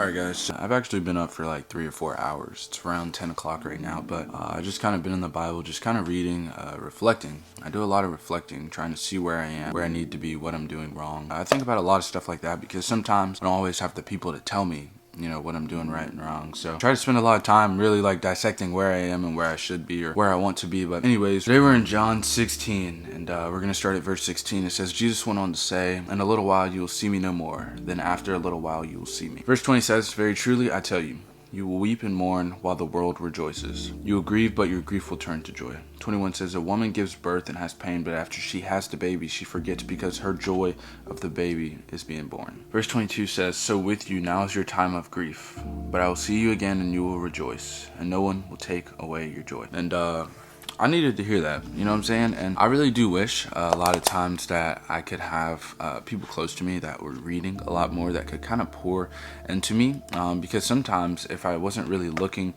Alright guys, I've actually been up for like 3 or 4 hours. It's around 10 o'clock right now, but I just kind of been in the Bible, just kind of reading, reflecting. I do a lot of reflecting, trying to see where I am, where I need to be, what I'm doing wrong. I think about a lot of stuff like that because sometimes I don't always have the people to tell me, you know, what I'm doing right and wrong. So I try to spend a lot of time really like dissecting where I am and where I should be or where I want to be. But anyways, today we're in John 16 and we're going to start at verse 16. It says, Jesus went on to say, in a little while you will see me no more. Then after a little while you will see me. Verse 20 says, very truly I tell you, you will weep and mourn while the world rejoices. You will grieve, but your grief will turn to joy. 21 says, a woman gives birth and has pain, but after she has the baby, she forgets because her joy of the baby is being born. Verse 22 says, so with you now is your time of grief, but I will see you again and you will rejoice, and no one will take away your joy. And I needed to hear that, you know what I'm saying? And I really do wish a lot of times that I could have people close to me that were reading a lot more, that could kind of pour into me, because sometimes if I wasn't really looking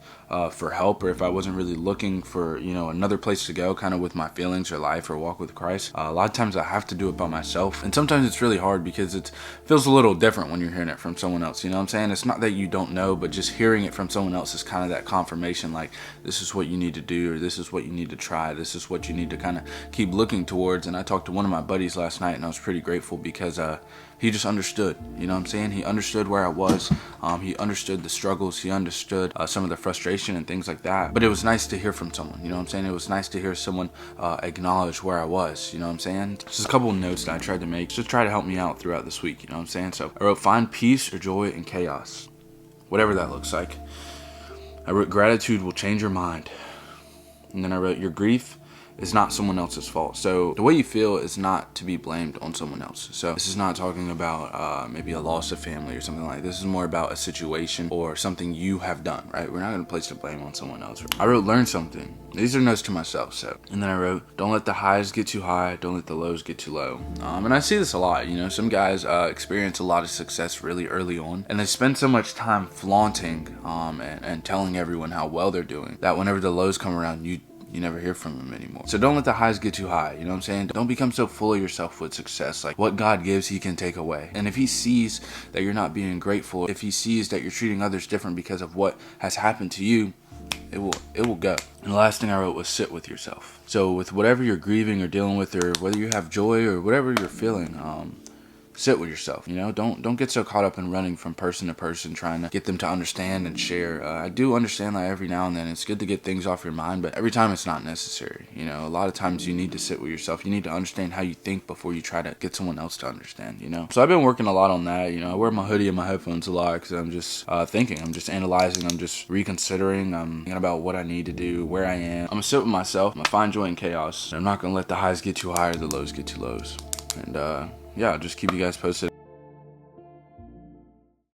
for help, or if I wasn't really looking for, you know, another place to go kind of with my feelings or life or walk with Christ, a lot of times I have to do it by myself. And sometimes it's really hard because it feels a little different when you're hearing it from someone else, you know what I'm saying? It's not that you don't know, but just hearing it from someone else is kind of that confirmation, like this is what you need to do, or this is what you need to try, this is what you need to kind of keep looking towards. And I talked to one of my buddies last night and I was pretty grateful because he just understood, you know what I'm saying? He understood where I was, he understood the struggles, he understood some of the frustration and things like that. But it was nice to hear from someone, you know what I'm saying? It was nice to hear someone acknowledge where I was, you know what I'm saying? Just a couple of notes that I tried to make to try to help me out throughout this week, you know what I'm saying? So I wrote, find peace or joy in chaos, whatever that looks like. I wrote, gratitude will change your mind. And then I wrote, your grief is not someone else's fault. So the way you feel is not to be blamed on someone else. So this is not talking about maybe a loss of family or something like this. This is more about a situation or something you have done, right? We're not going to place the blame on someone else. I wrote, learn something. These are notes to myself. So, and then I wrote, don't let the highs get too high, don't let the lows get too low. And I see this a lot, you know, some guys experience a lot of success really early on, and they spend so much time flaunting and telling everyone how well they're doing that whenever the lows come around, you never hear from him anymore. So don't let the highs get too high, you know what I'm saying? Don't become so full of yourself with success. Like what God gives, he can take away. And if he sees that you're not being grateful, if he sees that you're treating others different because of what has happened to you, it will go. And the last thing I wrote was sit with yourself. So with whatever you're grieving or dealing with, or whether you have joy or whatever you're feeling, sit with yourself, you know? Don't get so caught up in running from person to person trying to get them to understand and share. I do understand that every now and then it's good to get things off your mind, but every time it's not necessary. You know, a lot of times you need to sit with yourself. You need to understand how you think before you try to get someone else to understand, you know? So I've been working a lot on that. You know, I wear my hoodie and my headphones a lot because I'm just thinking, I'm just analyzing, I'm just reconsidering, I'm thinking about what I need to do, where I am. I'm gonna sit with myself, I'm gonna find joy in chaos. I'm not gonna let the highs get too high or the lows get too lows. And yeah, I'll just keep you guys posted.